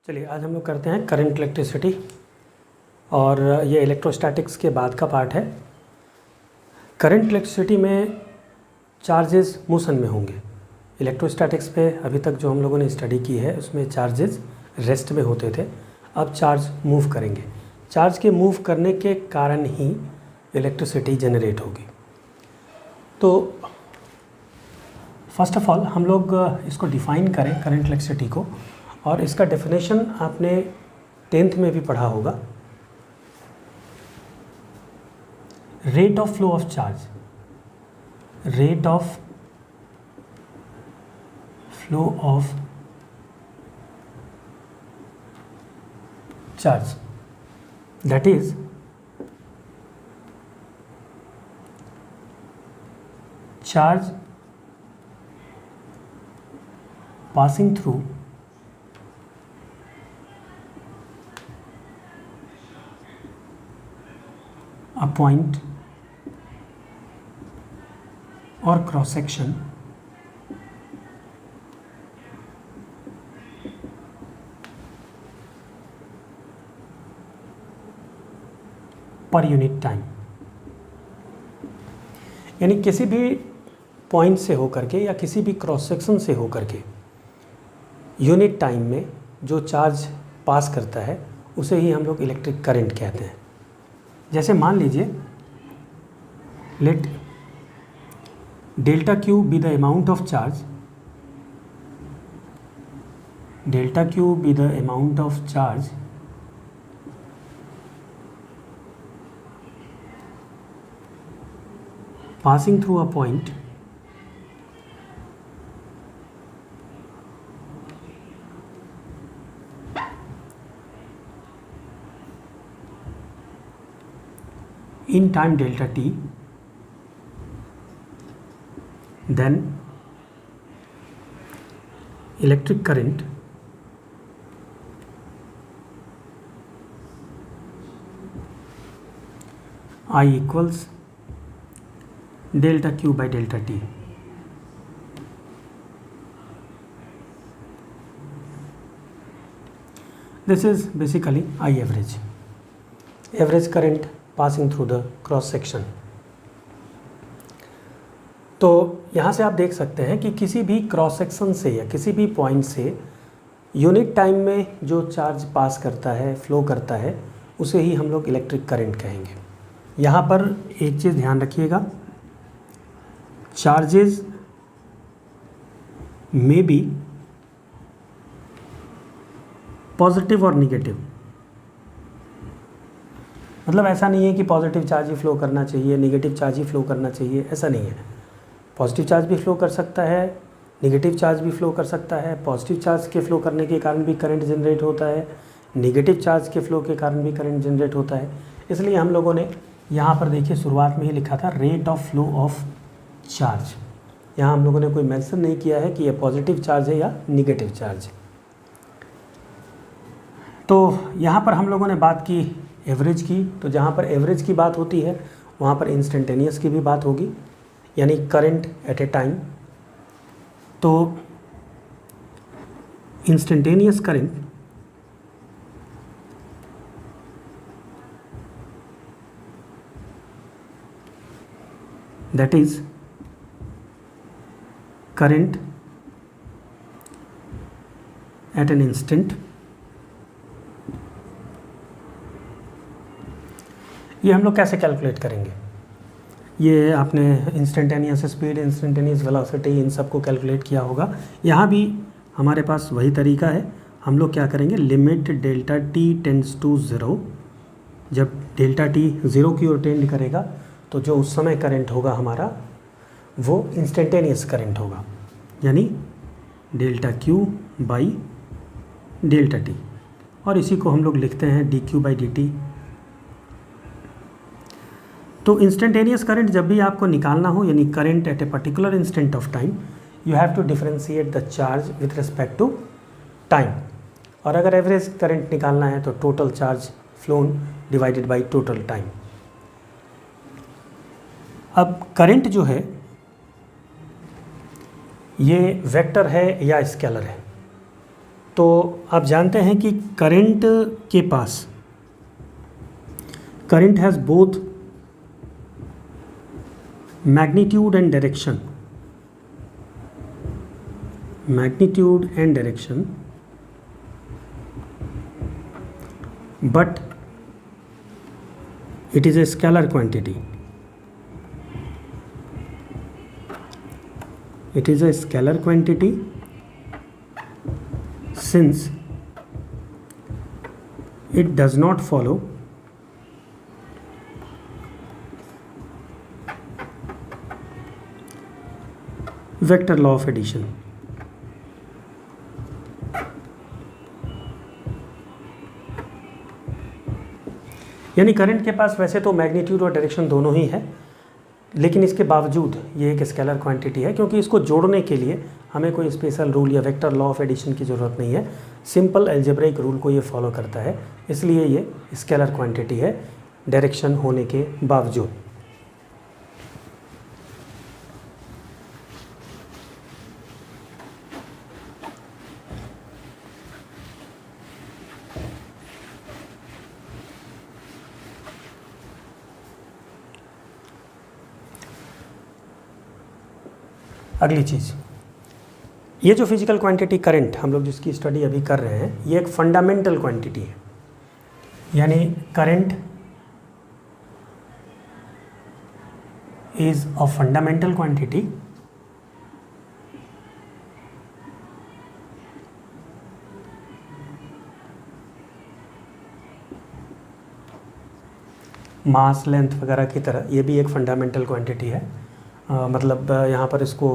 चलिए आज हम लोग करते हैं करंट इलेक्ट्रिसिटी और ये इलेक्ट्रोस्टैटिक्स के बाद का पार्ट है। करंट इलेक्ट्रिसिटी में चार्जेस मोशन में होंगे। इलेक्ट्रोस्टैटिक्स पे अभी तक जो हम लोगों ने स्टडी की है उसमें चार्जेस रेस्ट में होते थे, अब चार्ज मूव करेंगे। चार्ज के मूव करने के कारण ही इलेक्ट्रिसिटी जनरेट होगी। तो फर्स्ट ऑफ ऑल हम लोग इसको डिफ़ाइन करें करंट इलेक्ट्रिसिटी को, और इसका डेफिनेशन आपने 10th में भी पढ़ा होगा। Rate of flow of charge, rate of flow of charge, that is charge passing through a point or cross section per unit time। यानी किसी भी पॉइंट से होकर के या किसी भी क्रॉस सेक्शन से होकर के यूनिट टाइम में जो चार्ज पास करता है उसे ही हम लोग इलेक्ट्रिक करंट कहते हैं। जैसे मान लीजिए let delta Q be the amount of charge, delta Q be the amount of charge passing through a point in time delta t, then electric current I equals delta q by delta t। This is basically I average, average current passing through the cross section। तो यहाँ से आप देख सकते हैं कि किसी भी क्रॉस सेक्शन से या किसी भी पॉइंट से यूनिट टाइम में जो चार्ज पास करता है, फ्लो करता है, उसे ही हम लोग इलेक्ट्रिक करंट कहेंगे। यहाँ पर एक चीज़ ध्यान रखिएगा, चार्जेस मे बी पॉजिटिव और निगेटिव। मतलब ऐसा नहीं है कि पॉजिटिव चार्ज ही फ्लो करना चाहिए, निगेटिव चार्ज ही फ्लो करना चाहिए, ऐसा नहीं है। पॉजिटिव चार्ज भी फ्लो कर सकता है, निगेटिव चार्ज भी फ्लो कर सकता है। पॉजिटिव चार्ज के फ्लो करने के कारण भी करंट जनरेट होता है, निगेटिव चार्ज के फ्लो के कारण भी करंट जनरेट होता है। इसलिए हम लोगों ने यहाँ पर देखिए शुरुआत में ही लिखा था rate of flow of charge. यहाँ हम लोगों ने कोई मेंशन नहीं किया है कि यह पॉजिटिव चार्ज है या निगेटिव चार्ज है। तो यहाँ पर हम लोगों ने बात की एवरेज की, तो जहाँ पर एवरेज की बात होती है वहाँ पर इंस्टेंटेनियस की भी बात होगी, यानी करंट एट ए टाइम। तो instantaneous current that is current eight an instant. ये हम लोग कैसे कैलकुलेट करेंगे? ये आपने इंस्टेंटेनियस स्पीड, इंस्टेंटेनियस वेलोसिटी, इन सब को कैलकुलेट किया होगा। यहाँ भी हमारे पास वही तरीका है। हम लोग क्या करेंगे, limit delta t tends to zero. जब डेल्टा टी ज़ीरो की ओर टेंड करेगा तो जो उस समय करंट होगा हमारा वो इंस्टेंटेनियस करंट होगा, यानी delta q by delta t, और इसी को हम लोग लिखते हैं d q by d t. तो इंस्टेंटेनियस करंट जब भी आपको निकालना हो, यानी current at a particular instant of time, you have to differentiate the charge with respect to time. और अगर एवरेज करंट निकालना है तो total charge flown divided by total time. अब करंट जो है ये वेक्टर है या स्केलर है? तो आप जानते हैं कि करंट के पास, current has both magnitude and direction, magnitude and direction, but it is a scalar quantity. It is a scalar quantity since it does not follow vector law of addition. यानी current के पास वैसे तो magnitude और direction दोनों ही है, लेकिन इसके बावजूद ये एक स्केलर क्वांटिटी है, क्योंकि इसको जोड़ने के लिए हमें कोई स्पेशल रूल या वेक्टर लॉ ऑफ एडिशन की ज़रूरत नहीं है। सिंपल अलजेब्रिक रूल को ये फॉलो करता है, इसलिए ये स्केलर क्वांटिटी है डायरेक्शन होने के बावजूद। अगली चीज़, ये जो फिजिकल क्वांटिटी करंट हम लोग जिसकी स्टडी अभी कर रहे हैं, ये एक फंडामेंटल क्वांटिटी है। यानी current is a fundamental quantity mass length वगैरह की तरह ये भी एक फंडामेंटल क्वांटिटी है। मतलब यहाँ पर इसको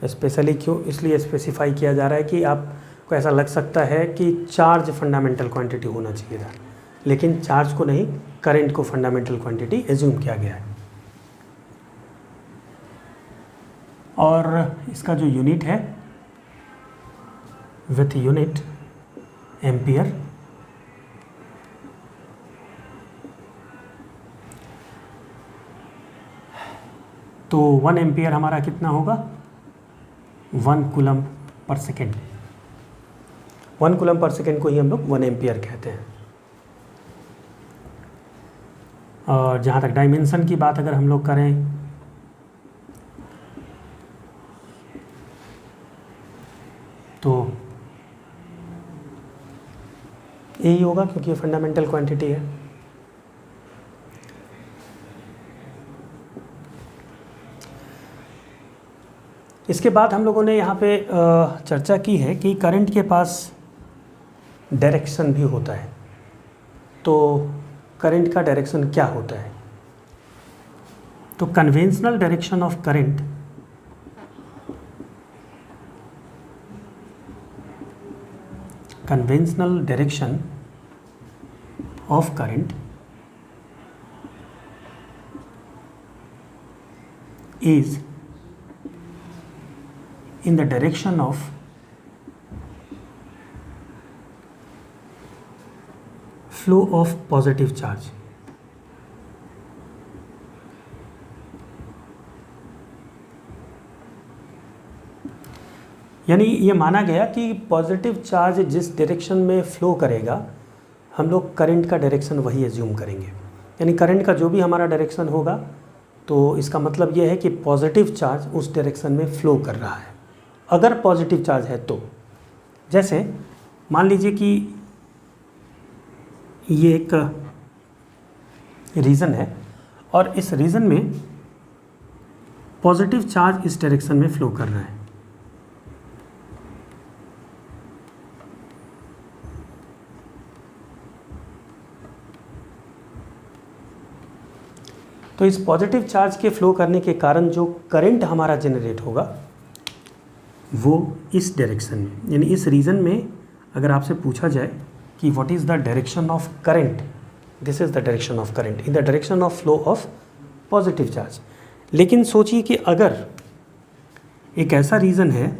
स्पेशली क्यों इसलिए स्पेसिफाई किया जा रहा है कि आपको ऐसा लग सकता है कि चार्ज फंडामेंटल क्वांटिटी होना चाहिए था, लेकिन चार्ज को नहीं, करंट को फंडामेंटल क्वांटिटी एज्यूम किया गया है। और इसका जो यूनिट है विथ यूनिट एम्पियर, तो 1 एम्पियर हमारा कितना होगा, 1 coulomb per second. 1 coulomb per second को ही हम लोग 1 एम्पियर कहते हैं। और जहाँ तक डायमेंशन की बात अगर हम लोग करें, तो यही होगा, क्योंकि ये फंडामेंटल क्वांटिटी है। इसके बाद हम लोगों ने यहाँ पे चर्चा की है कि करंट के पास डायरेक्शन भी होता है। तो करंट का डायरेक्शन क्या होता है? तो conventional direction of current conventional direction of current is in the direction of flow of positive charge. यानी ये माना गया कि पॉजिटिव चार्ज जिस डायरेक्शन में फ्लो करेगा, हम लोग करंट का डायरेक्शन वही एज्यूम करेंगे। यानी करंट का जो भी हमारा डायरेक्शन होगा, तो इसका मतलब ये है कि पॉजिटिव चार्ज उस डायरेक्शन में फ्लो कर रहा है। अगर पॉजिटिव चार्ज है तो, जैसे मान लीजिए कि ये एक रीजन है और इस रीजन में पॉजिटिव चार्ज इस डायरेक्शन में फ्लो कर रहा है। तो इस पॉजिटिव चार्ज के फ्लो करने के कारण जो करंट हमारा जनरेट होगा वो इस डायरेक्शन में, यानी इस रीजन में अगर आपसे पूछा जाए कि what is the direction of current, this is the direction of current in the direction of flow of positive charge. लेकिन सोचिए कि अगर एक ऐसा रीजन है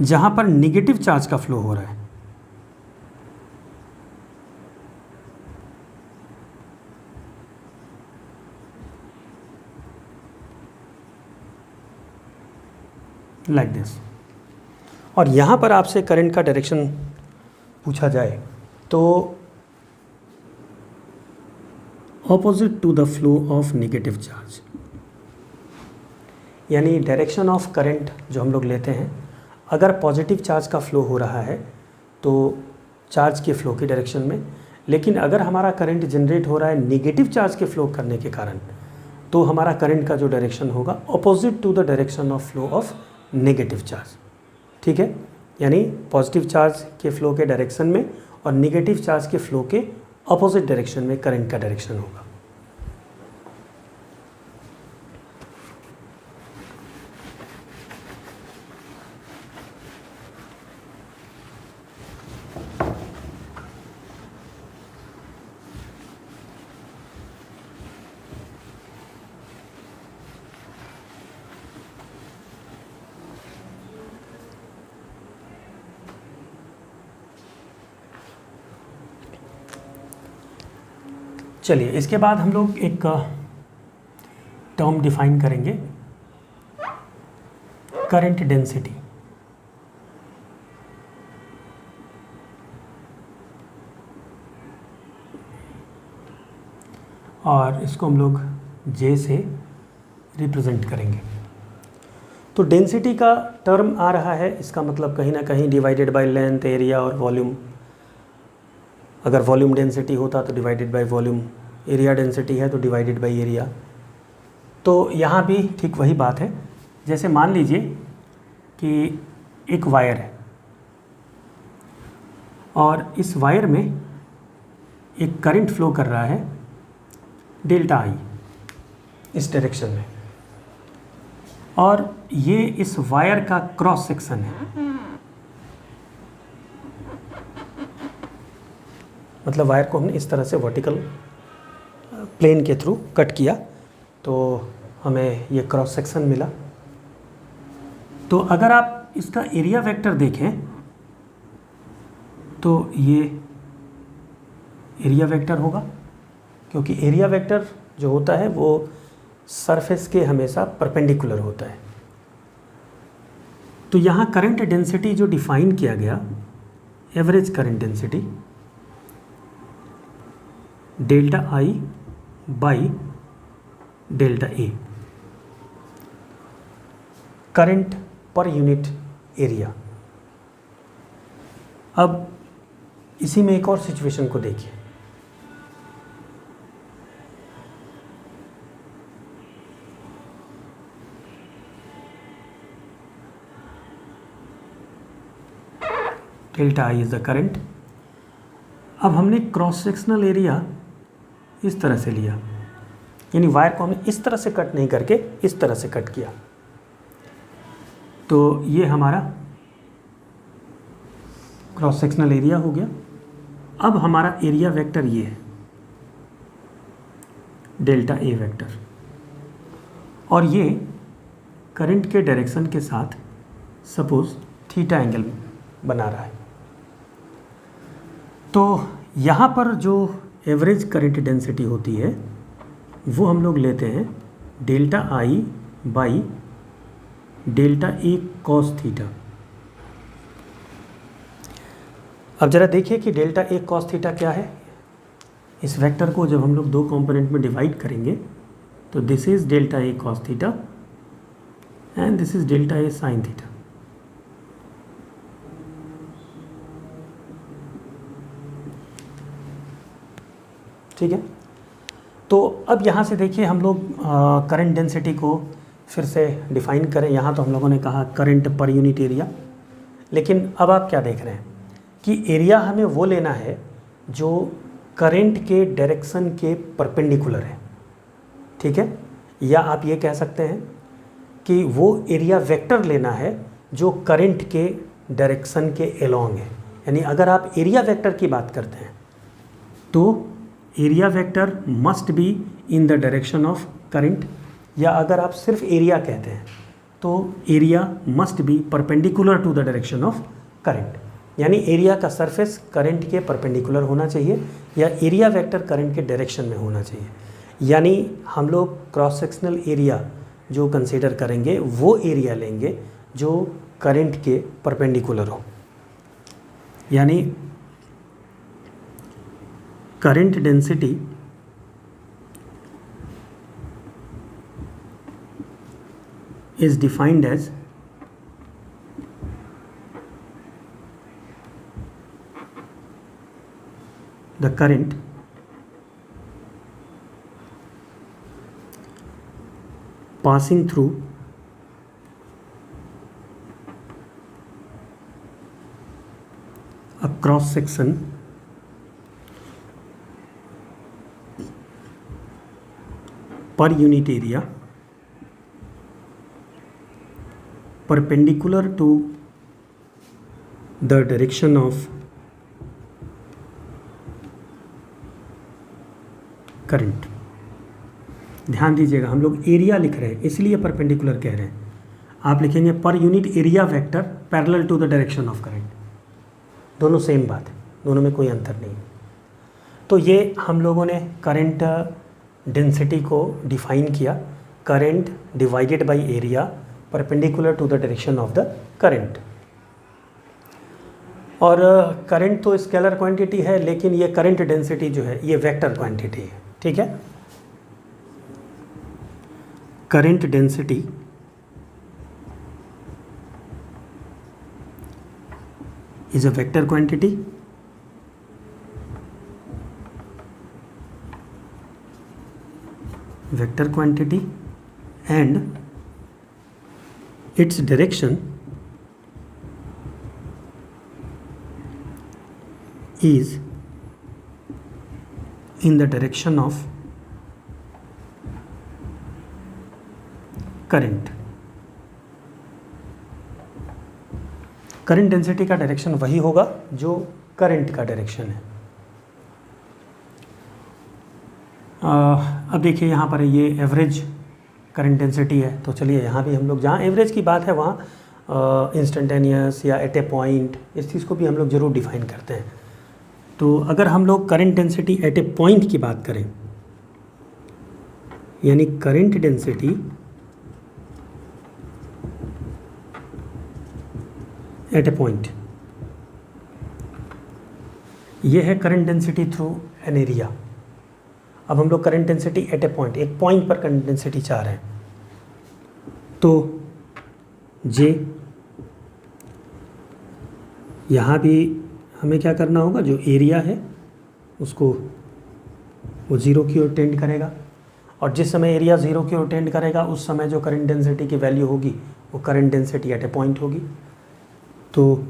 जहाँ पर निगेटिव चार्ज का फ्लो हो रहा है, like this, और यहाँ पर आपसे करंट का डायरेक्शन पूछा जाए तो opposite to the flow of negative charge, यानी डायरेक्शन ऑफ करंट जो हम लोग लेते हैं, अगर पॉजिटिव चार्ज का फ्लो हो रहा है तो चार्ज के फ्लो की डायरेक्शन में, लेकिन अगर हमारा करंट जनरेट हो रहा है नेगेटिव चार्ज के फ्लो करने के कारण, तो हमारा करंट का जो डायरेक्शन होगा opposite to the direction of flow of negative charge. ठीक है, यानी पॉजिटिव चार्ज के फ्लो के डायरेक्शन में और नेगेटिव चार्ज के फ्लो के अपोजिट डायरेक्शन में करंट का डायरेक्शन होगा। चलिए, इसके बाद हम लोग एक टर्म डिफाइन करेंगे, करंट डेंसिटी। और इसको हम लोग J से रिप्रेजेंट करेंगे। तो डेंसिटी का टर्म आ रहा है, इसका मतलब कहीं ना कहीं डिवाइडेड बाय लेंथ, एरिया और वॉल्यूम। अगर वॉल्यूम डेंसिटी होता तो divided by volume, area density है तो डिवाइडेड बाय एरिया। तो यहाँ भी ठीक वही बात है। जैसे मान लीजिए कि एक वायर है और इस वायर में एक करंट फ्लो कर रहा है डेल्टा आई इस डायरेक्शन में, और ये इस वायर का क्रॉस सेक्शन है। मतलब वायर को हमने इस तरह से वर्टिकल प्लेन के थ्रू कट किया तो हमें ये क्रॉस सेक्शन मिला। तो अगर आप इसका एरिया वेक्टर देखें तो ये एरिया वेक्टर होगा, क्योंकि एरिया वेक्टर जो होता है वो सरफेस के हमेशा परपेंडिकुलर होता है। तो यहाँ करंट डेंसिटी जो डिफाइन किया गया, average current density delta I by delta A, current पर यूनिट एरिया। अब इसी में एक और सिचुएशन को देखिए। Delta I is the current. अब हमने क्रॉस सेक्शनल एरिया इस तरह से लिया, यानी वायर को हमने इस तरह से कट नहीं करके इस तरह से कट किया। तो ये हमारा क्रॉस सेक्शनल एरिया हो गया। अब हमारा एरिया वेक्टर ये है डेल्टा ए वेक्टर, और ये करंट के डायरेक्शन के साथ सपोज थीटा एंगल बना रहा है। तो यहाँ पर जो एवरेज करंट डेंसिटी होती है वो हम लोग लेते हैं delta I by delta A cos theta. अब ज़रा देखिए कि डेल्टा ए कॉस थीटा क्या है। इस वेक्टर को जब हम लोग दो कंपोनेंट में डिवाइड करेंगे तो this is delta A cos theta and this is delta A sine theta. ठीक है, तो अब यहाँ से देखिए हम लोग करंट डेंसिटी को फिर से डिफाइन करें। यहाँ तो हम लोगों ने कहा करंट पर यूनिट एरिया, लेकिन अब आप क्या देख रहे हैं कि एरिया हमें वो लेना है जो करंट के डायरेक्शन के परपेंडिकुलर है। ठीक है, या आप ये कह सकते हैं कि वो एरिया वेक्टर लेना है जो करंट के डायरेक्शन के एलोंग है। यानी अगर आप एरिया वेक्टर की बात करते हैं तो area vector must be in the direction of current, या अगर आप सिर्फ एरिया कहते हैं तो area must be perpendicular to the direction of current. यानी एरिया का सरफेस करंट के परपेंडिकुलर होना चाहिए या एरिया वेक्टर करंट के डायरेक्शन में होना चाहिए। यानी हम लोग क्रॉस सेक्शनल एरिया जो कंसीडर करेंगे वो एरिया लेंगे जो करंट के परपेंडिकुलर हो, यानी current density is defined as the current passing through a cross section per unit area perpendicular to the direction of current. ध्यान दीजिएगा, हम लोग एरिया लिख रहे हैं इसलिए परपेंडिकुलर कह रहे हैं। आप लिखेंगे पर unit area vector parallel to the direction of current. दोनों सेम बात है, दोनों में कोई अंतर नहीं है। तो ये हम लोगों ने करंट डेंसिटी को डिफाइन किया, current divided by area perpendicular to the direction of the current. और करंट तो स्केलर क्वांटिटी है, लेकिन ये करंट डेंसिटी जो है ये वेक्टर क्वांटिटी है। ठीक है, current density is a vector quantity and its direction is in the direction of current. Current density का डायरेक्शन वही होगा जो करंट का डायरेक्शन है। अब देखिए यहाँ पर ये एवरेज करंट डेंसिटी है, तो चलिए यहाँ भी हम लोग जहाँ एवरेज की बात है वहाँ इंस्टेंटेनियस या एट ए पॉइंट इस चीज़ को भी हम लोग ज़रूर डिफाइन करते हैं। तो अगर हम लोग current density at A point की बात करें, यानी current density at A point, ये है current density through an area. अब हम लोग current density at A point, एक पॉइंट पर करंट डेंसिटी चाह रहे हैं, तो जे यहाँ भी हमें क्या करना होगा, जो एरिया है उसको वो ज़ीरो की ओर टेंड करेगा, और जिस समय एरिया ज़ीरो की ओर टेंड करेगा उस समय जो करंट डेंसिटी की वैल्यू होगी वो current density at A point होगी। तो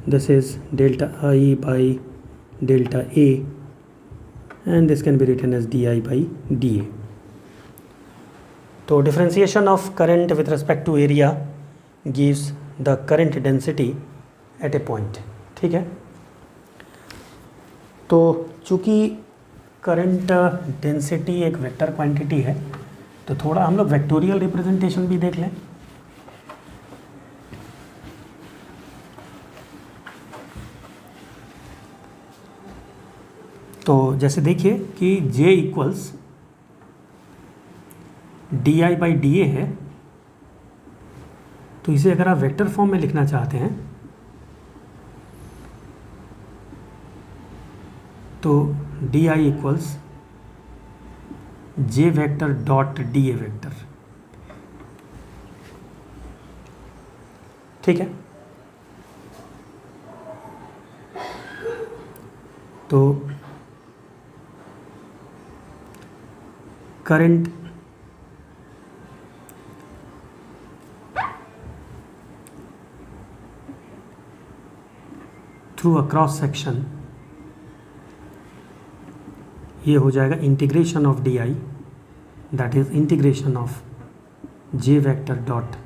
this is delta I by delta A and this can be written as di by dA। तो differentiation of current with respect to area gives the current density at a point। ठीक है, तो चूँकि current density एक vector quantity है तो थोड़ा हम लोग वेक्टोरियल रिप्रेजेंटेशन भी देख लें। तो जैसे देखिए कि J equals D I by D A है, तो इसे अगर आप वेक्टर फॉर्म में लिखना चाहते हैं तो D I equals J vector dot D A vector. ठीक है, तो current through a cross section, ये हो जाएगा integration of D I, that is integration of J vector dot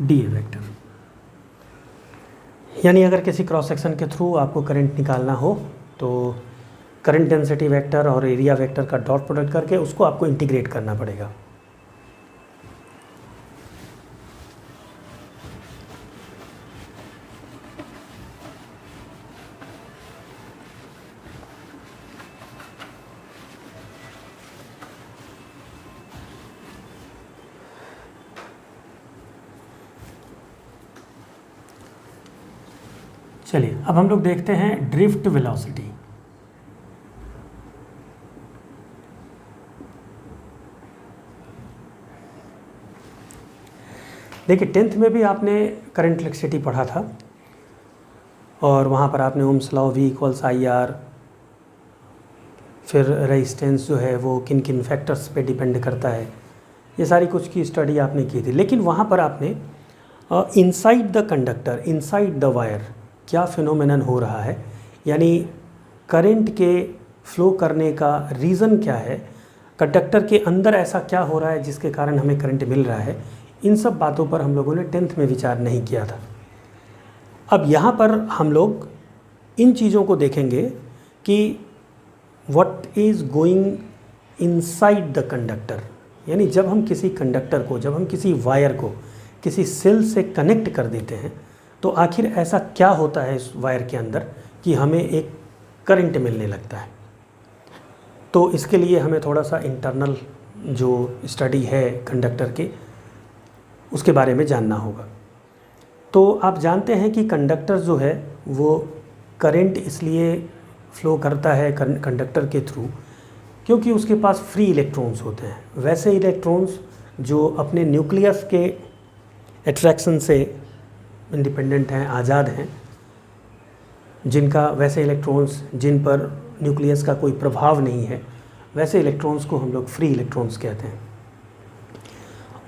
D A vector. यानी अगर किसी क्रॉस सेक्शन के थ्रू आपको करंट निकालना हो तो करंट डेंसिटी वेक्टर और एरिया वेक्टर का डॉट प्रोडक्ट करके उसको आपको इंटीग्रेट करना पड़ेगा। चलिए अब हम लोग देखते हैं ड्रिफ्ट वेलोसिटी। देखिए 10th में भी आपने करंट इलेक्ट्रिसिटी पढ़ा था और वहाँ पर आपने Ohm's law V equals IR, फिर रेजिस्टेंस जो है वो किन किन फैक्टर्स पे डिपेंड करता है, ये सारी कुछ की स्टडी आपने की थी। लेकिन वहाँ पर आपने inside the conductor, inside the wire क्या फिनोमेनन हो रहा है, यानी करंट के फ्लो करने का रीज़न क्या है, कंडक्टर के अंदर ऐसा क्या हो रहा है जिसके कारण हमें करंट मिल रहा है, इन सब बातों पर हम लोगों ने 10th में विचार नहीं किया था। अब यहाँ पर हम लोग इन चीज़ों को देखेंगे कि what is going inside the conductor, यानी जब हम किसी कंडक्टर को, जब हम किसी वायर को किसी सेल से कनेक्ट कर देते हैं तो आखिर ऐसा क्या होता है इस वायर के अंदर कि हमें एक करंट मिलने लगता है। तो इसके लिए हमें थोड़ा सा इंटरनल जो स्टडी है कंडक्टर के उसके बारे में जानना होगा। तो आप जानते हैं कि कंडक्टर जो है वो करंट इसलिए फ्लो करता है कंडक्टर के थ्रू क्योंकि उसके पास फ्री इलेक्ट्रॉन्स होते हैं। वैसे इलेक्ट्रॉन्स जो अपने न्यूक्लियस के अट्रैक्शन से इंडिपेंडेंट हैं, आज़ाद हैं, जिनका वैसे इलेक्ट्रॉन्स जिन पर न्यूक्लियस का कोई प्रभाव नहीं है, वैसे इलेक्ट्रॉन्स को हम लोग फ्री इलेक्ट्रॉन्स कहते हैं।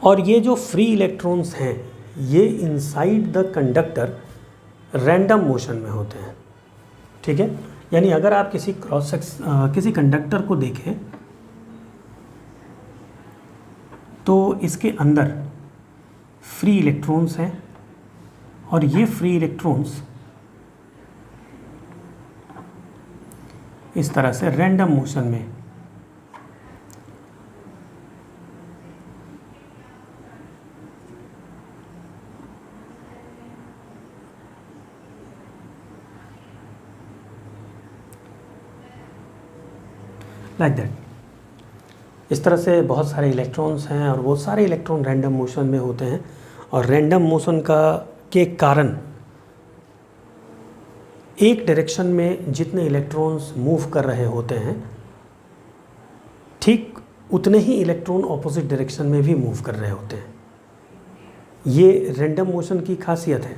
और ये जो फ्री इलेक्ट्रॉन्स हैं ये inside the conductor random motion में होते हैं। ठीक है, यानी अगर आप किसी कंडक्टर को देखें तो इसके अंदर फ्री इलेक्ट्रॉन्स हैं और ये फ्री इलेक्ट्रॉन्स इस तरह से रैंडम मोशन में लाइक दैट। इस तरह से बहुत सारे इलेक्ट्रॉन्स हैं और वो सारे इलेक्ट्रॉन रैंडम मोशन में होते हैं और रैंडम मोशन के कारण एक डायरेक्शन में जितने इलेक्ट्रॉन्स मूव कर रहे होते हैं ठीक उतने ही इलेक्ट्रॉन ऑपोजिट डायरेक्शन में भी मूव कर रहे होते हैं। ये रैंडम मोशन की खासियत है।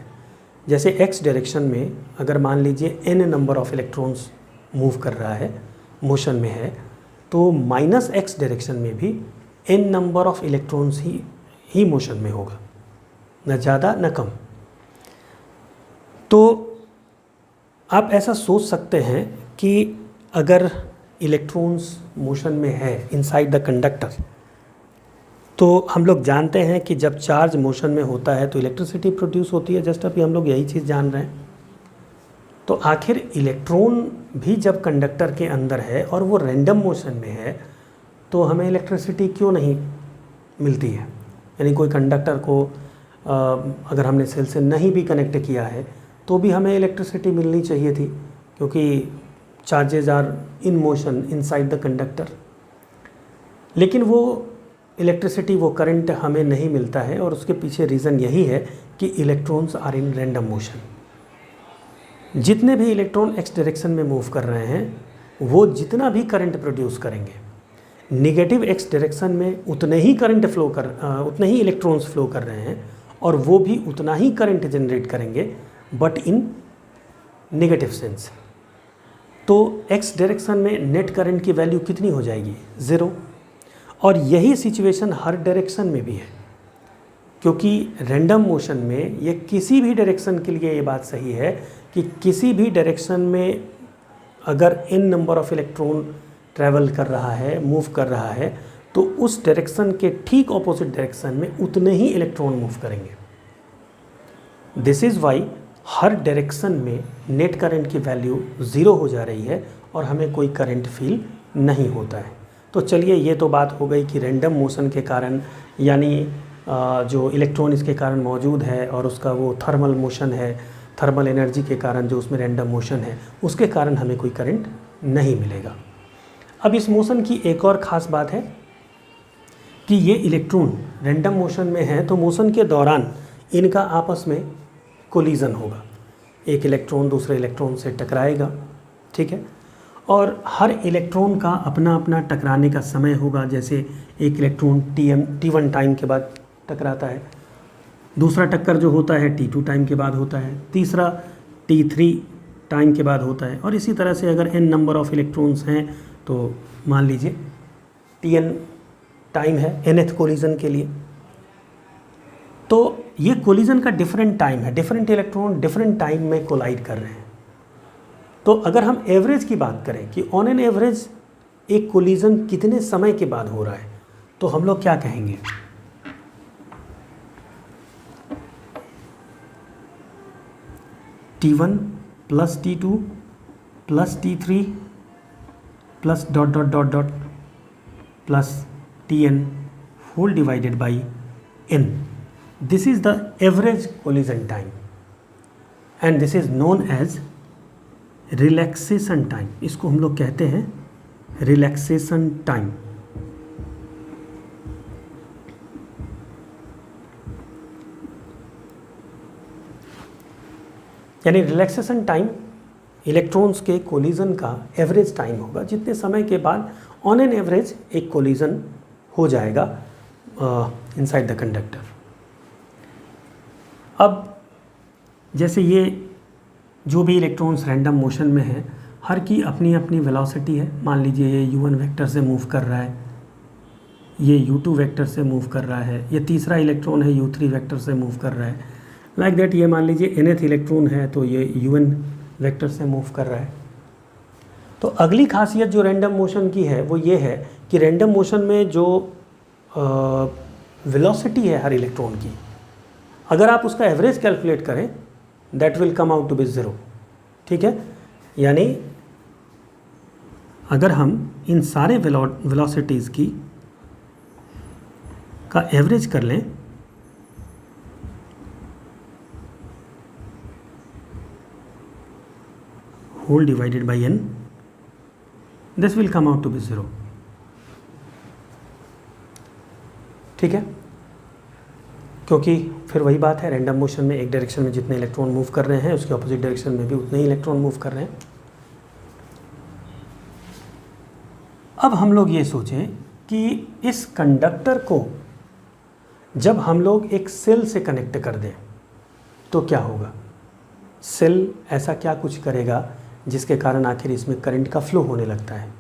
जैसे x डायरेक्शन में अगर मान लीजिए n number of electrons move कर रहा है, मोशन में है, तो -x डायरेक्शन में भी n number of electrons he motion में होगा, न ज़्यादा न कम। तो आप ऐसा सोच सकते हैं कि अगर इलेक्ट्रॉन्स मोशन में है इनसाइड द कंडक्टर, तो हम लोग जानते हैं कि जब चार्ज मोशन में होता है तो इलेक्ट्रिसिटी प्रोड्यूस होती है। जस्ट अभी हम लोग यही चीज़ जान रहे हैं। तो आखिर इलेक्ट्रॉन भी जब कंडक्टर के अंदर है और वो रैंडम मोशन में है तो हमें इलेक्ट्रिसिटी क्यों नहीं मिलती है। यानी कोई कंडक्टर को अगर हमने सेल से नहीं भी कनेक्ट किया है तो भी हमें इलेक्ट्रिसिटी मिलनी चाहिए थी, क्योंकि charges are in motion inside the conductor. लेकिन वो इलेक्ट्रिसिटी, वो करंट हमें नहीं मिलता है और उसके पीछे रीज़न यही है कि electrons are in random motion. जितने भी इलेक्ट्रॉन x डायरेक्शन में मूव कर रहे हैं वो जितना भी करंट प्रोड्यूस करेंगे, निगेटिव x डायरेक्शन में उतने ही उतने ही इलेक्ट्रॉन्स फ्लो कर रहे हैं और वो भी उतना ही करंट जनरेट करेंगे, बट इन नेगेटिव सेंस। तो x डायरेक्शन में नेट करंट की वैल्यू कितनी हो जाएगी? 0। और यही सिचुएशन हर डायरेक्शन में भी है, क्योंकि रैंडम मोशन में ये किसी भी डायरेक्शन के लिए ये बात सही है कि किसी भी डायरेक्शन में अगर n number of electron travel कर रहा है, मूव कर रहा है, तो उस डायरेक्शन के ठीक ऑपोजिट डायरेक्शन में उतने ही इलेक्ट्रॉन मूव करेंगे। This is why her direction में नेट करंट की वैल्यू 0 हो जा रही है और हमें कोई करंट फील नहीं होता है। तो चलिए, ये तो बात हो गई कि रैंडम मोशन के कारण, यानी जो इलेक्ट्रॉन इसके कारण मौजूद है और उसका वो थर्मल मोशन है, थर्मल एनर्जी के कारण जो उसमें रैंडम मोशन है, उसके कारण हमें कोई करंट नहीं मिलेगा। अब इस मोशन की एक और ख़ास बात है कि ये इलेक्ट्रॉन रैंडम मोशन में है तो मोशन के दौरान इनका आपस में कोलिजन होगा। एक इलेक्ट्रॉन दूसरे इलेक्ट्रॉन से टकराएगा, ठीक है। और हर इलेक्ट्रॉन का अपना अपना टकराने का समय होगा। जैसे एक इलेक्ट्रॉन T1 टाइम के बाद टकराता है, दूसरा टक्कर जो होता है T2 टाइम के बाद होता है, तीसरा T3 टाइम के बाद होता है, और इसी तरह से अगर n नंबर ऑफ इलेक्ट्रॉन्स हैं तो मान लीजिए Tn टाइम है nth कोलिजन के लिए। तो ये कोलिजन का डिफरेंट टाइम है, डिफरेंट इलेक्ट्रॉन डिफरेंट टाइम में कोलाइड कर रहे हैं। तो अगर हम एवरेज की बात करें कि ऑन एन एवरेज एक कोलिजन कितने समय के बाद हो रहा है, तो हम लोग क्या कहेंगे, T1 plus T2 plus T3 plus dot dot dot dot plus Tn whole divided by n। This is the average collision time and this is known as relaxation time. इसको हम लोग कहते हैं रिलैक्सेशन टाइम। यानी relaxation time electrons के collision का average time होगा, जितने समय के बाद ऑन एन एवरेज एक कोलिजन हो जाएगा इनसाइड द कंडक्टर। अब जैसे ये जो भी इलेक्ट्रॉन्स रैंडम मोशन में हैं, हर की अपनी अपनी वेलोसिटी है। मान लीजिए ये u1 वेक्टर से मूव कर रहा है, ये u2 वेक्टर से मूव कर रहा है, ये तीसरा इलेक्ट्रॉन है u3 वेक्टर से मूव कर रहा है, लाइक दैट। ये मान लीजिए nth इलेक्ट्रॉन है तो ये u1 वेक्टर से मूव कर रहा है। तो अगली खासियत जो रैंडम मोशन की है वो ये है कि रैंडम मोशन में जो वेलोसिटी है हर इलेक्ट्रॉन की, अगर आप उसका एवरेज कैलकुलेट करें that will come out to be 0, ठीक है। यानी अगर हम इन सारे वेलोसिटीज़ की का एवरेज कर लें whole divided by n, this will come out to be 0, ठीक है। क्योंकि फिर वही बात है, रैंडम मोशन में एक डायरेक्शन में जितने इलेक्ट्रॉन मूव कर रहे हैं उसके ऑपोजिट डायरेक्शन में भी उतने ही इलेक्ट्रॉन मूव कर रहे हैं। अब हम लोग ये सोचें कि इस कंडक्टर को जब हम लोग एक सेल से कनेक्ट कर दें तो क्या होगा। सेल ऐसा क्या कुछ करेगा जिसके कारण आखिर इसमें करंट का फ्लो होने लगता है।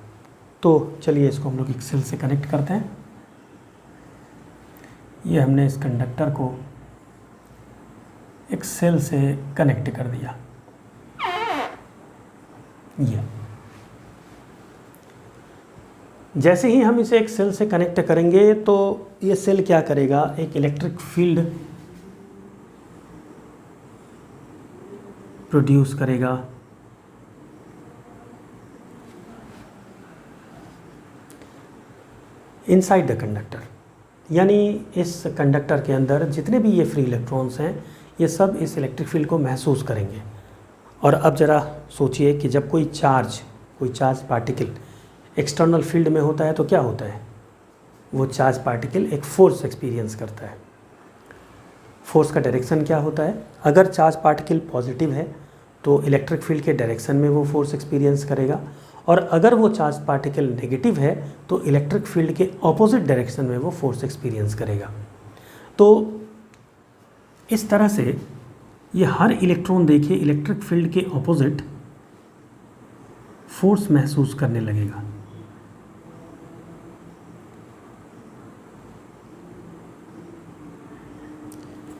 तो चलिए इसको हम लोग एक सेल से कनेक्ट करते हैं। ये हमने इस कंडक्टर को एक सेल से कनेक्ट कर दिया। ये जैसे ही हम इसे एक सेल से कनेक्ट करेंगे तो ये सेल क्या करेगा, एक इलेक्ट्रिक फील्ड प्रोड्यूस करेगा। इनसाइड द कंडक्टर, यानी इस कंडक्टर के अंदर जितने भी ये फ्री इलेक्ट्रॉन्स हैं ये सब इस इलेक्ट्रिक फील्ड को महसूस करेंगे। और अब ज़रा सोचिए कि जब कोई चार्ज पार्टिकल एक्सटर्नल फील्ड में होता है तो क्या होता है, वो चार्ज पार्टिकल एक फोर्स एक्सपीरियंस करता है। फोर्स का डायरेक्शन क्या होता है, अगर चार्ज पार्टिकल पॉजिटिव है तो इलेक्ट्रिक फील्ड के डायरेक्शन में वो फोर्स एक्सपीरियंस करेगा, और अगर वो चार्ज पार्टिकल नेगेटिव है तो इलेक्ट्रिक फील्ड के ऑपोजिट डायरेक्शन में वो फोर्स एक्सपीरियंस करेगा। तो इस तरह से ये हर इलेक्ट्रॉन देखिए इलेक्ट्रिक फील्ड के ऑपोजिट फोर्स महसूस करने लगेगा।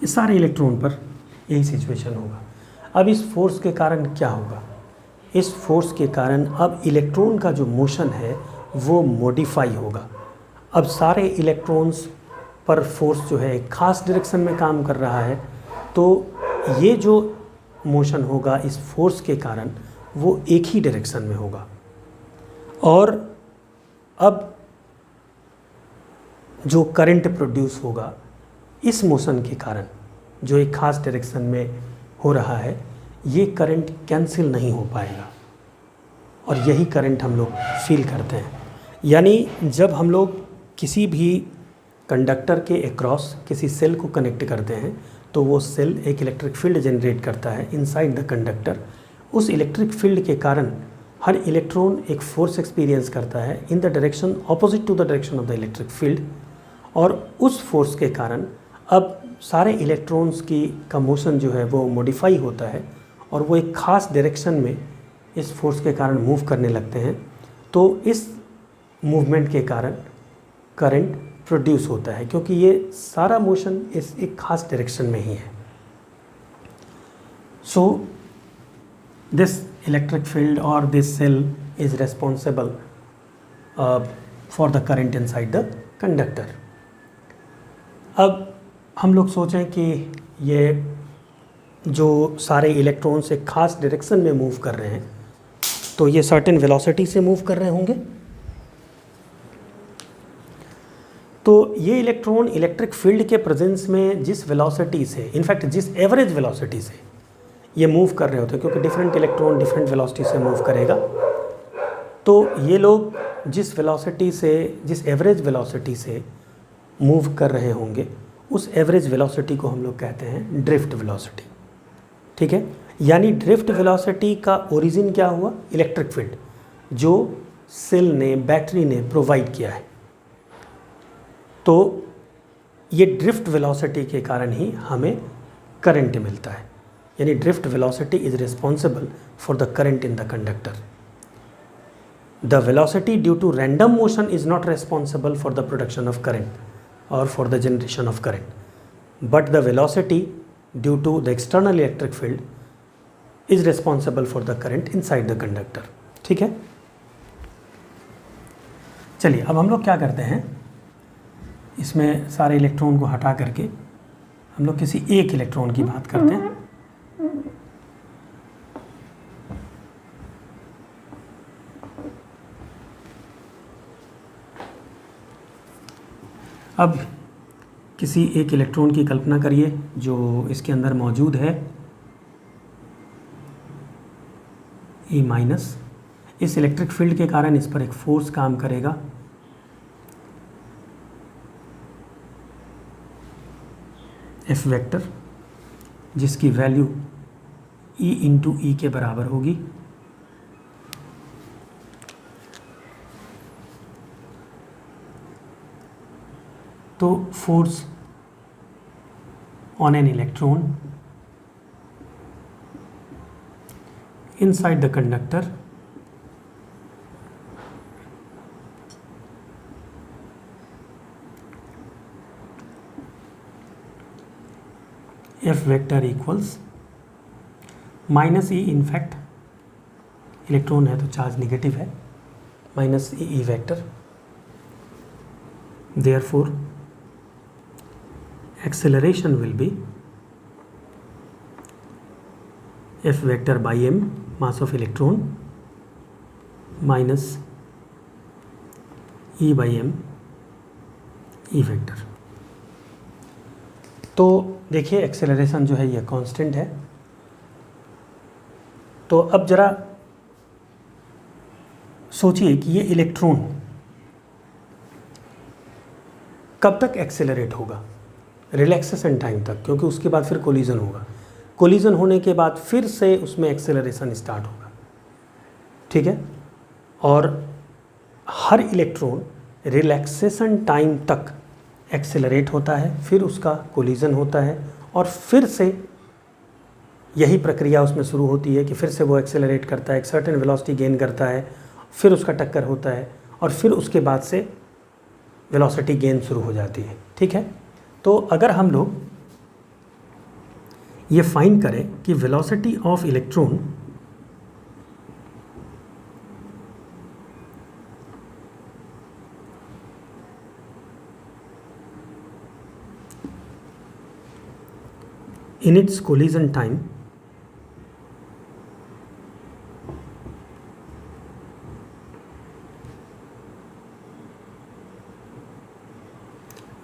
इस सारे इलेक्ट्रॉन पर यही सिचुएशन होगा। अब इस फोर्स के कारण क्या होगा, इस फोर्स के कारण अब इलेक्ट्रॉन का जो मोशन है वो मॉडिफाई होगा। अब सारे इलेक्ट्रॉन्स पर फोर्स जो है एक ख़ास डायरेक्शन में काम कर रहा है, तो ये जो मोशन होगा इस फोर्स के कारण वो एक ही डायरेक्शन में होगा। और अब जो करंट प्रोड्यूस होगा इस मोशन के कारण जो एक ख़ास डायरेक्शन में हो रहा है, ये करंट कैंसिल नहीं हो पाएगा और यही करंट हम लोग फील करते हैं। यानी जब हम लोग किसी भी कंडक्टर के अक्रॉस किसी सेल को कनेक्ट करते हैं तो वो सेल एक इलेक्ट्रिक फील्ड जनरेट करता है इनसाइड द कंडक्टर। उस इलेक्ट्रिक फील्ड के कारण हर इलेक्ट्रॉन एक फोर्स एक्सपीरियंस करता है in the direction opposite to the direction of the electric field, और उस फोर्स के कारण अब सारे इलेक्ट्रॉन्स का मोशन जो है वो मॉडिफाई होता है और वो एक ख़ास डायरेक्शन में इस फोर्स के कारण मूव करने लगते हैं। तो इस मूवमेंट के कारण करंट प्रोड्यूस होता है, क्योंकि ये सारा मोशन इस एक खास डायरेक्शन में ही है। सो दिस इलेक्ट्रिक फील्ड और this cell is responsible for the current inside the conductor. अब हम लोग सोचें कि ये जो सारे इलेक्ट्रॉन्स एक खास डायरेक्शन में मूव कर रहे हैं, तो ये सर्टेन वेलोसिटी से मूव कर रहे होंगे। तो ये इलेक्ट्रॉन इलेक्ट्रिक फील्ड के प्रेजेंस में जिस वेलोसिटी से, इनफैक्ट जिस एवरेज वेलोसिटी से ये मूव कर रहे होते हैं, क्योंकि डिफरेंट इलेक्ट्रॉन डिफरेंट वेलोसिटी से मूव करेगा, तो ये लोग जिस वेलोसिटी से, जिस एवरेज वेलोसिटी से मूव कर रहे होंगे, उस एवरेज वेलोसिटी को हम लोग कहते हैं ड्रिफ्ट वेलोसिटी। ठीक है, यानी ड्रिफ्ट वेलोसिटी का ओरिजिन क्या हुआ? इलेक्ट्रिक फील्ड जो सेल ने, बैटरी ने प्रोवाइड किया है। तो ये ड्रिफ्ट वेलोसिटी के कारण ही हमें करंट मिलता है, यानी drift velocity is responsible for the current in the conductor. The velocity due to random motion is not responsible for the production of current और for the generation of current, but the velocity due to the external electric field is responsible for the current inside the conductor. ठीक है, चलिए अब हम लोग क्या करते हैं, इसमें सारे इलेक्ट्रॉन को हटा करके हम लोग किसी एक इलेक्ट्रॉन की बात करते हैं। अब किसी एक इलेक्ट्रॉन की कल्पना करिए जो इसके अंदर मौजूद है, E माइनस। इस इलेक्ट्रिक फील्ड के कारण इस पर एक फोर्स काम करेगा, F वेक्टर, जिसकी वैल्यू E इंटू ई के बराबर होगी। तो force on an electron inside the conductor F vector equals minus E, in fact electron है तो चार्ज नेगेटिव है, minus E vector. Therefore acceleration will be F vector by m, mass of electron, minus E by m, E vector। तो देखिए acceleration जो है ये constant है। तो अब जरा सोचिए कि ये इलेक्ट्रॉन कब तक एक्सेलरेट होगा? रिलैक्सेशन टाइम तक, क्योंकि उसके बाद फिर कोलिजन होगा। कोलिजन होने के बाद फिर से उसमें एक्सेलरेशन स्टार्ट होगा। ठीक है, और हर इलेक्ट्रॉन रिलैक्सेशन टाइम तक एक्सेलरेट होता है, फिर उसका कोलिजन होता है, और फिर से यही प्रक्रिया उसमें शुरू होती है कि फिर से वो एक्सेलरेट करता है, एक सर्टेन वेलोसिटी गेन करता है, फिर उसका टक्कर होता है, और फिर उसके बाद से वेलोसिटी गेन शुरू हो जाती है। ठीक है, तो अगर हम लोग ये फाइंड करें कि velocity of electron in its collision time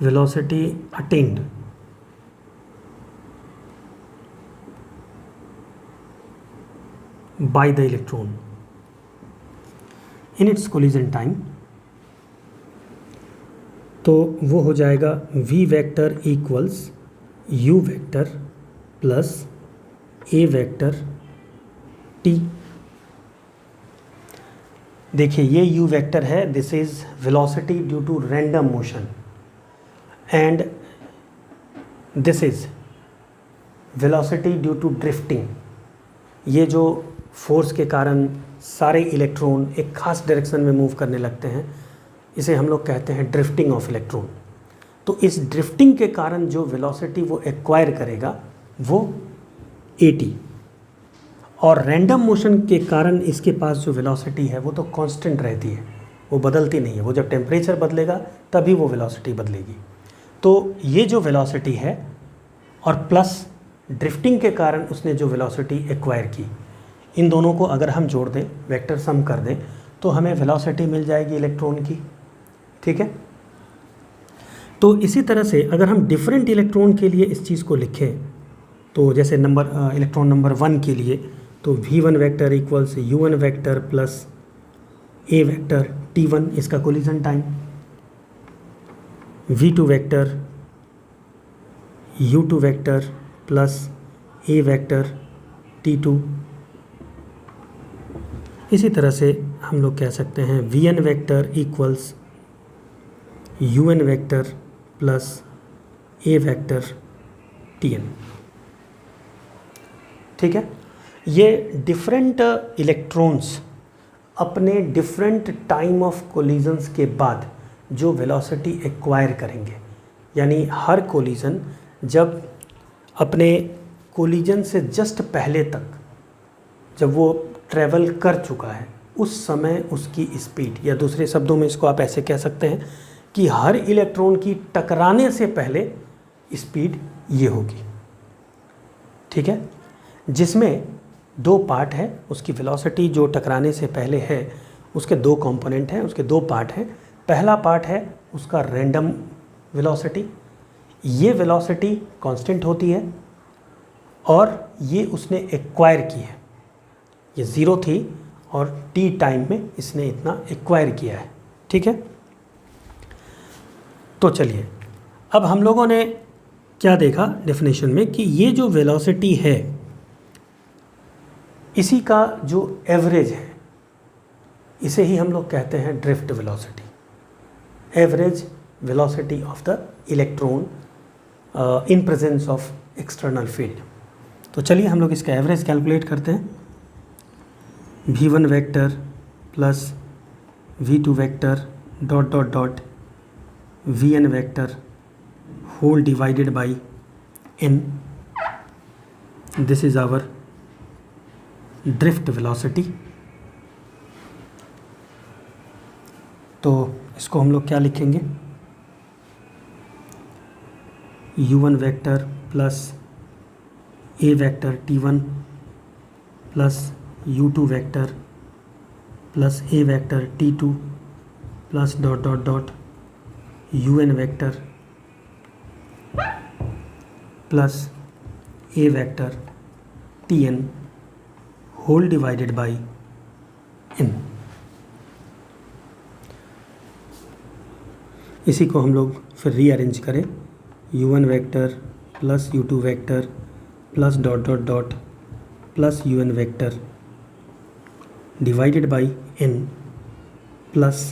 velocity attained by the electron in its collision time, तो वो हो जाएगा v vector equals u vector plus a vector t. देखिए ये u वेक्टर है, this is velocity due to random motion, and this is velocity due to drifting. ये जो force के कारण सारे इलेक्ट्रॉन एक खास डायरेक्शन में मूव करने लगते हैं, इसे हम लोग कहते हैं ड्रिफ्टिंग ऑफ इलेक्ट्रॉन। तो इस ड्रिफ्टिंग के कारण जो वेलोसिटी वो एक्वायर करेगा वो at, और रैंडम मोशन के कारण इसके पास जो वेलोसिटी है वो तो कांस्टेंट रहती है, वो बदलती नहीं है। वो जब टेम्परेचर बदलेगा तभी वो वेलोसिटी बदलेगी। तो ये जो वेलोसिटी है और प्लस ड्रिफ्टिंग के कारण उसने जो वेलोसिटी एक्वायर की, इन दोनों को अगर हम जोड़ दें, वेक्टर सम कर दें, तो हमें वेलोसिटी मिल जाएगी इलेक्ट्रॉन की। ठीक है, तो इसी तरह से अगर हम डिफरेंट इलेक्ट्रॉन के लिए इस चीज़ को लिखें, तो जैसे इलेक्ट्रॉन नंबर 1 के लिए, तो v1 vector equals u1 vector plus a vector t1, इसका collision time, v2 vector u2 vector plus a vector t2। इसी तरह से हम लोग कह सकते हैं vn vector equals un vector plus a vector tn। ठीक है, ये डिफरेंट इलेक्ट्रॉन्स अपने डिफरेंट टाइम ऑफ कोलिजन्स के बाद जो वेलोसिटी एक्वायर करेंगे, यानी हर कोलिजन जब अपने कोलिजन से जस्ट पहले तक जब वो ट्रैवल कर चुका है, उस समय उसकी स्पीड, या दूसरे शब्दों में इसको आप ऐसे कह सकते हैं कि हर इलेक्ट्रॉन की टकराने से पहले स्पीड ये होगी। ठीक है, जिसमें दो पार्ट है, उसकी वेलोसिटी जो टकराने से पहले है उसके दो कंपोनेंट हैं, उसके दो पार्ट हैं। पहला पार्ट है उसका रैंडम वेलोसिटी, ये वेलोसिटी कांस्टेंट होती है और ये उसने एक्वायर की है, ये 0 थी और t टाइम में इसने इतना एक्वायर किया है। ठीक है, तो चलिए अब हम लोगों ने क्या देखा डेफिनेशन में कि ये जो वेलोसिटी है इसी का जो एवरेज है इसे ही हम लोग कहते हैं drift velocity, average velocity of the electron in presence of external field. तो चलिए हम लोग इसका एवरेज कैलकुलेट करते हैं। v1 vector plus v2 vector dot dot dot vn vector whole divided by n, this is our drift velocity. तो इसको हम लोग क्या लिखेंगे, u1 vector plus a vector t1 plus u2 vector plus a vector t2 plus dot dot dot un vector plus a vector tn whole divided by n। इसी को हम लोग फिर रीअरेंज करें, u1 vector plus u2 vector plus dot dot dot plus un vector divided by n plus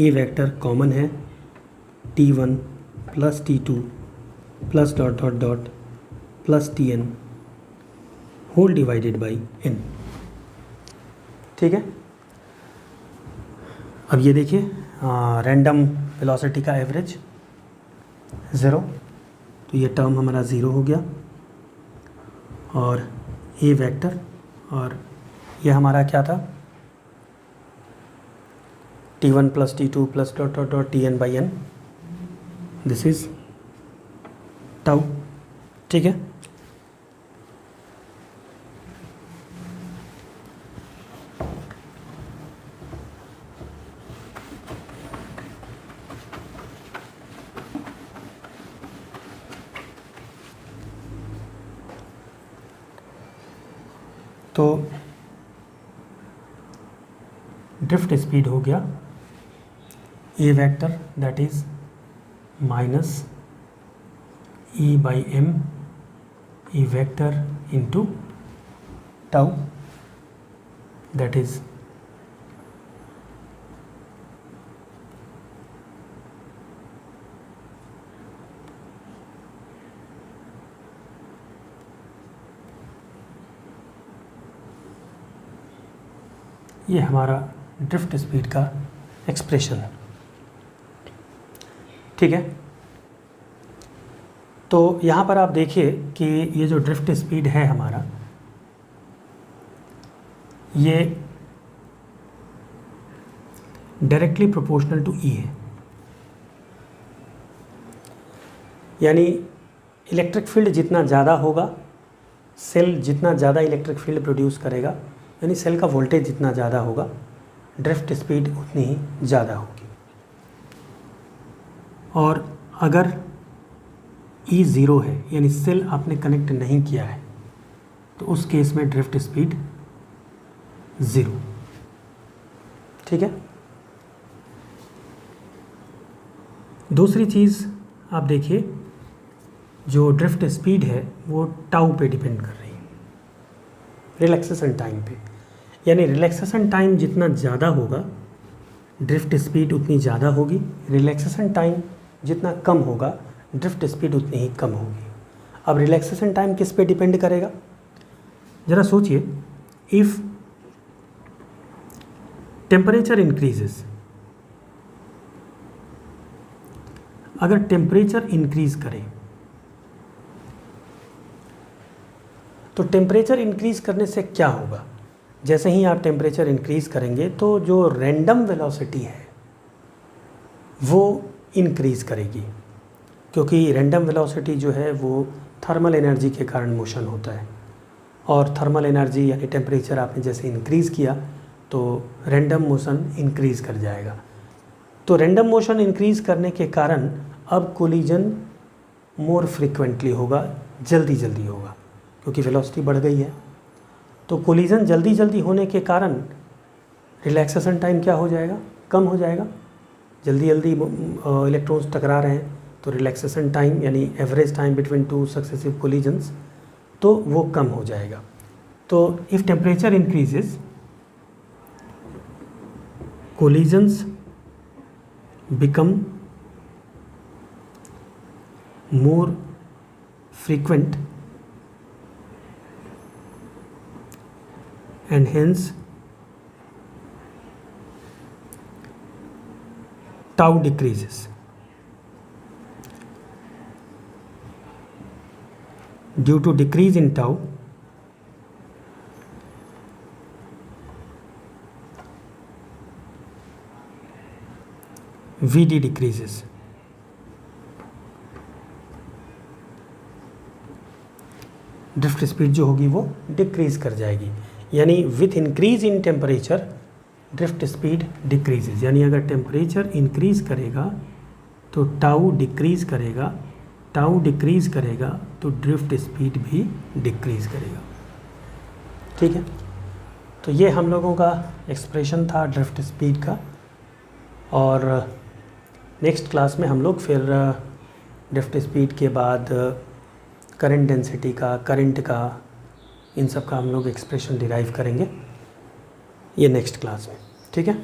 a vector common है t1 plus t2 plus dot dot dot plus tn whole divided by n। ठीक है, अब ये देखिए random velocity का average 0, तो ये term हमारा 0 हो गया, और a वेक्टर, और ये हमारा क्या था t1 plus t2 plus dot dot dot tn by n, this is tau. ठीक है, तो ड्रिफ्ट स्पीड हो गया a vector that is minus e by m E vector into tau, that is ये हमारा ड्रिफ्ट स्पीड का expression है। ठीक है, तो यहाँ पर आप देखिए कि ये जो ड्रिफ्ट स्पीड है हमारा, ये डायरेक्टली प्रोपोर्शनल टू ई है। यानी इलेक्ट्रिक फील्ड जितना ज़्यादा होगा, सेल जितना ज़्यादा इलेक्ट्रिक फील्ड प्रोड्यूस करेगा, यानी सेल का वोल्टेज जितना ज़्यादा होगा, ड्रिफ्ट स्पीड उतनी ही ज़्यादा होगी। और अगर ई ज़ीरो है, यानी सेल आपने कनेक्ट नहीं किया है, तो उस केस में ड्रिफ्ट स्पीड ज़ीरो। ठीक है, दूसरी चीज़ आप देखिए, जो ड्रिफ्ट स्पीड है वो टाउ पे डिपेंड कर रही है, रिलैक्सेशन टाइम पे। यानी रिलैक्सेशन टाइम जितना ज़्यादा होगा, ड्रिफ्ट स्पीड उतनी ज़्यादा होगी। रिलैक्सेशन टाइम जितना कम होगा, ड्रिफ्ट स्पीड उतनी ही कम होगी। अब रिलैक्सेशन टाइम किस पे डिपेंड करेगा, ज़रा सोचिए। इफ़ टेम्परेचर इंक्रीजेस, अगर टेम्परेचर इंक्रीज करे, तो टेम्परेचर इंक्रीज करने से क्या होगा, जैसे ही आप टेम्परेचर इंक्रीज करेंगे तो जो रैंडम वेलोसिटी है वो इंक्रीज करेगी, क्योंकि रैंडम वेलोसिटी जो है वो थर्मल एनर्जी के कारण मोशन होता है। और थर्मल एनर्जी यानी टेम्परेचर आपने जैसे इंक्रीज़ किया तो रैंडम मोशन इंक्रीज़ कर जाएगा। तो रैंडम मोशन इंक्रीज़ करने के कारण अब कोलिजन मोर फ्रीक्वेंटली होगा, जल्दी जल्दी होगा, क्योंकि वेलोसिटी बढ़ गई है। तो कोलिजन जल्दी जल्दी होने के कारण रिलैक्सेशन टाइम क्या हो जाएगा, कम हो जाएगा। जल्दी जल्दी इलेक्ट्रॉन्स टकरा रहे हैं तो रिलैक्सेशन टाइम यानी average time between two successive collisions, तो वो कम हो जाएगा। तो if temperature increases, collisions become more frequent and hence tau decreases. Due to decrease in tau, Vd decreases. Drift speed जो होगी वो डिक्रीज कर जाएगी। यानी with increase in temperature drift speed decreases. यानी अगर टेम्परेचर इंक्रीज करेगा तो टाउ डिक्रीज करेगा, टाउ डिक्रीज करेगा तो ड्रिफ्ट स्पीड भी डिक्रीज करेगा। ठीक है, तो ये हम लोगों का एक्सप्रेशन था ड्रिफ्ट स्पीड का। और नेक्स्ट क्लास में हम लोग फिर ड्रिफ्ट स्पीड के बाद करंट डेंसिटी का, करंट का, इन सब का हम लोग एक्सप्रेशन डिराइव करेंगे ये नेक्स्ट क्लास में। ठीक है।